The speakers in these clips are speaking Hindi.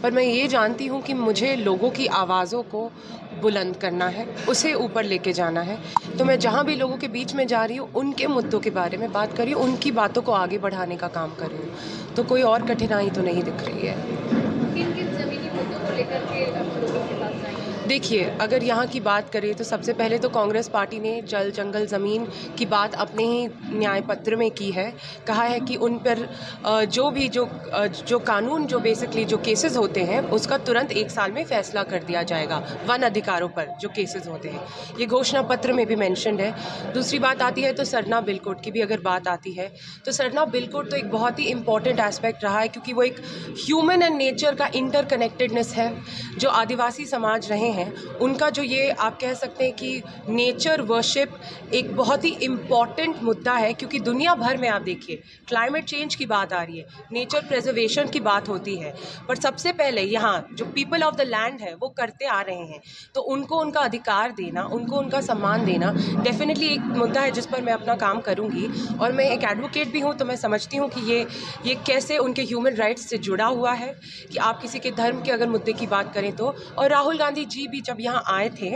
पर मैं ये जानती हूँ कि मुझे लोगों की आवाज़ों को बुलंद करना है, उसे ऊपर लेके जाना है। तो मैं जहाँ भी लोगों के बीच में जा रही हूँ, उनके मुद्दों के बारे में बात कर रही हूँ, उनकी बातों को आगे बढ़ाने का काम कर रही हूँ। तो कोई और कठिनाई तो नहीं दिख रही है। किन-किन ज़मीनी मुद्दों को लेकर के आप लोगों के पास आई हैं? देखिए, अगर यहाँ की बात करें तो सबसे पहले तो कांग्रेस पार्टी ने जल, जंगल, ज़मीन की बात अपने ही न्याय पत्र में की है। कहा है कि उन पर जो कानून जो बेसिकली जो केसेस होते हैं, उसका तुरंत 1 साल में फैसला कर दिया जाएगा, वन अधिकारों पर जो केसेस होते हैं। ये घोषणा पत्र में भी मेंशन्ड है। दूसरी बात आती है तो सरना बिल कोड की भी अगर बात आती है, तो सरना बिल कोड तो एक बहुत ही इम्पॉर्टेंट एस्पेक्ट रहा है, क्योंकि वो एक ह्यूमन एंड नेचर का इंटरकनेक्टेडनेस है। जो आदिवासी समाज रहे हैं, उनका जो ये आप कह सकते हैं कि नेचर वर्शिप एक बहुत ही इम्पॉर्टेंट मुद्दा है, क्योंकि दुनिया भर में आप देखिए क्लाइमेट चेंज की बात आ रही है, नेचर प्रिजर्वेशन की बात होती है, पर सबसे पहले यहाँ जो पीपल ऑफ द लैंड है वो करते आ रहे हैं। तो उनको उनका अधिकार देना, उनको उनका सम्मान देना डेफिनेटली एक मुद्दा है जिस पर मैं अपना काम करूँगी। और मैं एक एडवोकेट भी हूँ, तो मैं समझती हूँ कि ये कैसे उनके ह्यूमन राइट्स से जुड़ा हुआ है, कि आप किसी के धर्म के अगर मुद्दे की बात करें तो। और राहुल गांधी जी भी जब यहाँ आए थे,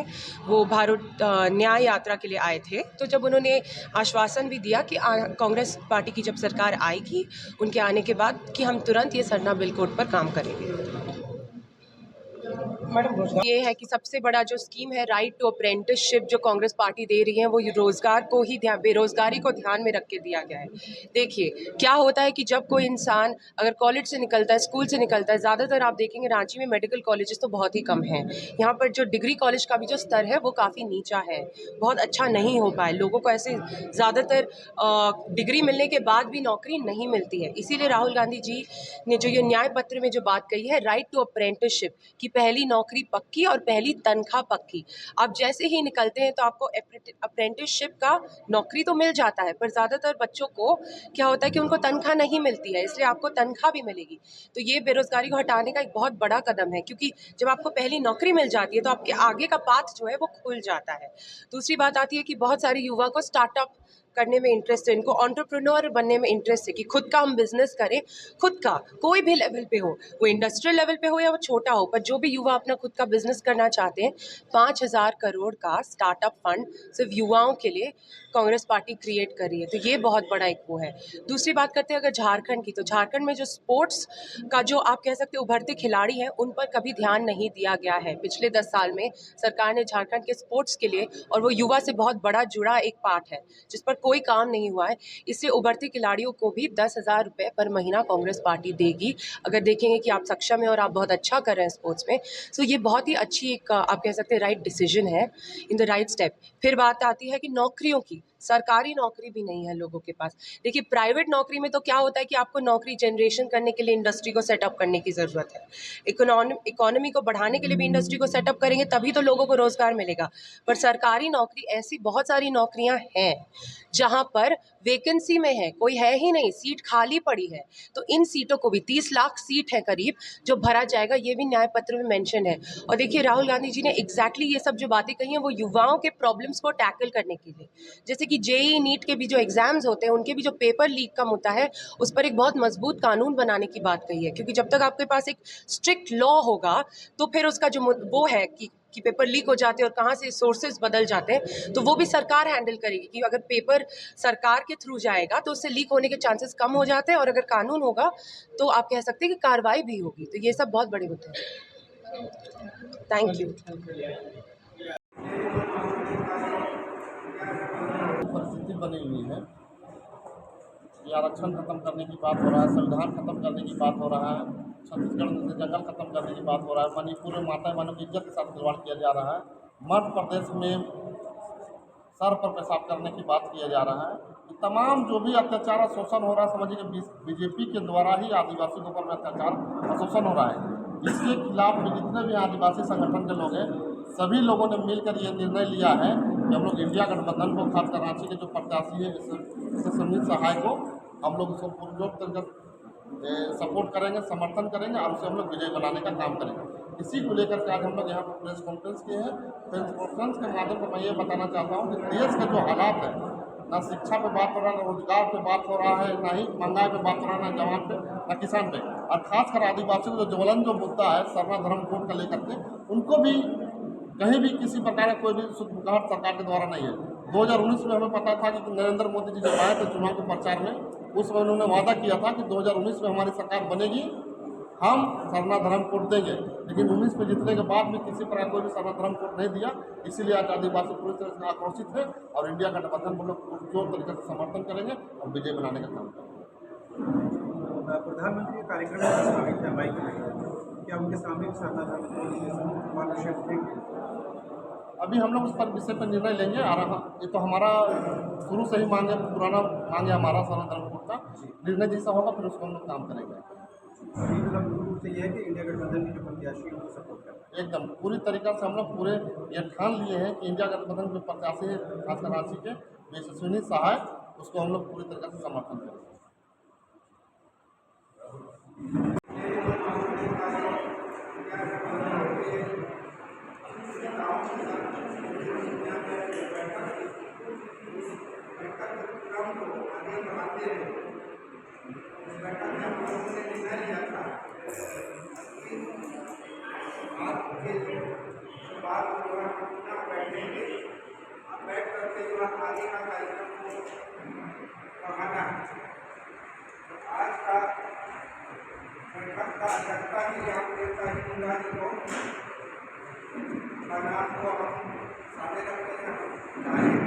वो भारत न्याय यात्रा के लिए आए थे, तो जब उन्होंने आश्वासन भी दिया कि कांग्रेस पार्टी की जब सरकार आएगी उनके आने के बाद, कि हम तुरंत ये सरना बिल कोड पर काम करेंगे। मैडम, ये है कि सबसे बड़ा जो स्कीम है राइट टू अप्रेंटिसशिप जो कांग्रेस पार्टी दे रही है, वो रोजगार को ही बेरोजगारी को ध्यान में रख के दिया गया है। देखिए क्या होता है कि जब कोई इंसान अगर कॉलेज से निकलता है, स्कूल से निकलता है, ज़्यादातर आप देखेंगे रांची में मेडिकल कॉलेजेस तो बहुत ही कम हैं। यहाँ पर जो डिग्री कॉलेज का भी जो स्तर है वो काफ़ी नीचा है, बहुत अच्छा नहीं हो पाए। लोगों को ऐसे ज़्यादातर डिग्री मिलने के बाद भी नौकरी नहीं मिलती है। इसीलिए राहुल गांधी जी ने जो ये न्याय पत्र में जो बात कही है, राइट टू अप्रेंटिसशिप, की पहली नौकरी पक्की और पहली तनख्वाह पक्की। आप जैसे ही निकलते हैं तो आपको अप्रेंटिसशिप का नौकरी तो मिल जाता है, पर ज़्यादातर बच्चों को क्या होता है कि उनको तनख्वाह नहीं मिलती है, इसलिए आपको तनख्वाह भी मिलेगी। तो ये बेरोजगारी को हटाने का एक बहुत बड़ा कदम है, क्योंकि जब आपको पहली नौकरी मिल जाती है तो आपके आगे का पाथ जो है वो खुल जाता है। दूसरी बात आती है कि बहुत सारे युवा को स्टार्टअप करने में इंटरेस्ट है, इनको एंटरप्रेन्योर बनने में इंटरेस्ट है, कि खुद का हम बिजनेस करें, खुद का कोई भी लेवल पे हो, वो इंडस्ट्रियल लेवल पे हो या वो छोटा हो, पर जो भी युवा अपना खुद का बिजनेस करना चाहते हैं, 5,000 करोड़ का स्टार्टअप फंड सिर्फ युवाओं के लिए कांग्रेस पार्टी क्रिएट कर रही है। तो ये बहुत बड़ा एक वो है। दूसरी बात करते हैं अगर झारखंड की, तो झारखंड में जो स्पोर्ट्स का जो आप कह सकते हैं उभरते खिलाड़ी हैं, उन पर कभी ध्यान नहीं दिया गया है। पिछले 10 साल में सरकार ने झारखंड के स्पोर्ट्स के लिए, और वो युवा से बहुत बड़ा जुड़ा एक पार्ट है जिस पर कोई काम नहीं हुआ है, इससे उभरते खिलाड़ियों को भी 10,000 रुपये पर महीना कांग्रेस पार्टी देगी। अगर देखेंगे कि आप सक्षम हैं और आप बहुत अच्छा कर रहे हैं स्पोर्ट्स में, तो ये बहुत ही अच्छी एक आप कह सकते हैं राइट डिसीजन है, इन द राइट स्टेप। फिर बात आती है कि नौकरियों की, सरकारी नौकरी भी नहीं है लोगों के पास। देखिए प्राइवेट नौकरी में तो क्या होता है कि आपको नौकरी जनरेशन करने के लिए इंडस्ट्री को सेटअप करने की ज़रूरत है, इकोनॉमी को बढ़ाने के लिए भी इंडस्ट्री को सेटअप करेंगे तभी तो लोगों को रोज़गार मिलेगा। पर सरकारी नौकरी ऐसी बहुत सारी नौकरियां हैं जहां पर वैकेंसी में है, कोई है ही नहीं, सीट खाली पड़ी है। तो इन सीटों को भी 30 लाख सीट है करीब, जो भरा जाएगा, ये भी न्याय पत्र में मेंशन है। और देखिए राहुल गांधी जी ने एग्जैक्टली ये सब जो बातें कही हैं वो युवाओं के प्रॉब्लम्स को टैकल करने के लिए, जैसे कि जेईई नीट के भी जो एग्जाम्स होते हैं उनके भी जो पेपर लीक का मुद्दा है, उस पर एक बहुत मजबूत कानून बनाने की बात कही है। क्योंकि जब तक आपके पास एक स्ट्रिक्ट लॉ होगा तो फिर उसका जो वो है कि पेपर लीक हो जाते हैं और कहाँ से सोर्सेज बदल जाते हैं, तो वो भी सरकार हैंडल करेगी। कि अगर पेपर सरकार के थ्रू जाएगा तो उससे लीक होने के चांसेस कम हो जाते हैं, और अगर कानून होगा तो आप कह सकते हैं कि कार्रवाई भी होगी। तो ये सब बहुत बड़े मुद्दे हैं। Thank you. परिस्थिति बनी हुई है कि आरक्षण खत्म करने की बात हो रहा है, संविधान खत्म करने की बात हो रहा है, छत्तीसगढ़ में से जंगल खत्म करने की बात हो रहा है, मणिपुर में माता बहनों की इज्जत के साथ खिलवाड़ किया जा रहा है, मध्य प्रदेश में सर पर पेशाब करने की बात किया जा रहा है। तमाम जो भी अत्याचार और शोषण हो रहा है, समझिए कि बीजेपी के द्वारा ही आदिवासी के ऊपर में अत्याचार और शोषण हो रहा है। इसके खिलाफ भी जितने भी आदिवासी संगठन के लोग हैं, सभी लोगों ने मिलकर ये निर्णय लिया है कि हम लोग इंडिया गठबंधन को, खासकर रांची के जो प्रत्याशी है इस सुमित सहाय को, हम लोग उसको पूर्वजोर तरीके सपोर्ट करेंगे, समर्थन करेंगे और उसे हम लोग विजय बनाने का काम करेंगे। इसी को लेकर के आज हम लोग यहाँ पर प्रेस कॉन्फ्रेंस किए हैं। प्रेस कॉन्फ्रेंस के माध्यम से मैं ये बताना चाहता हूँ कि देश के जो हालात हैं ना शिक्षा पे बात हो रहा है, ना रोजगार पे बात हो रहा है, ना ही महंगाई पे बात हो रहा है, ना जवान पे, ना किसान पे। और खासकर आदिवासियों को जो ज्वलन जो मुद्दा है सरना धर्म कोड का लेकर के, उनको भी कहीं भी किसी प्रकार का कोई भी सुखबुगाहट सरकार के द्वारा नहीं है। 2019 में हमें पता था कि नरेंद्र मोदी जी जब आए थे चुनाव के प्रचार में, उस समय उन्होंने वादा किया था कि 2019 में हमारी सरकार बनेगी, हम सरना धर्म कोड देंगे। लेकिन 19 में जीतने के बाद भी किसी प्रकार कोई भी सरना धर्म कोड नहीं दिया। इसीलिए आज आदिवासी पूरी तरह से आक्रोशित है और इंडिया गठबंधन को लोग जोर तरीके से समर्थन करेंगे और विजय बनाने का काम करेंगे। प्रधानमंत्री के कार्यक्रम में शामिल थे बाइक में, क्या उनके सामने भी सरना धर्म कोड अभी हम लोग उस पर विषय पर निर्णय लेंगे। और ये तो हमारा शुरू से ही मांग है, पुराना मांग है हमारा सरना धर्म कोड का। निर्णय जैसा होगा फिर उसको हम लोग काम करेंगे। से यह है कि इंडिया गठबंधन की जो प्रत्याशी उनको सपोर्ट करना एकदम पूरी तरीक़ा से हम लोग पूरे ये ठान लिए हैं कि इंडिया गठबंधन जो प्रत्याशी है खासकर रांची के यशस्विनी शाह है, उसको हम लोग पूरी तरीक़े से समर्थन करेंगे। बैठ करके जो आगे का कार्यक्रम को बढ़ाना है। आज का बैठक का अध्यक्षता की आपका जी को आपको सामने रखते हैं।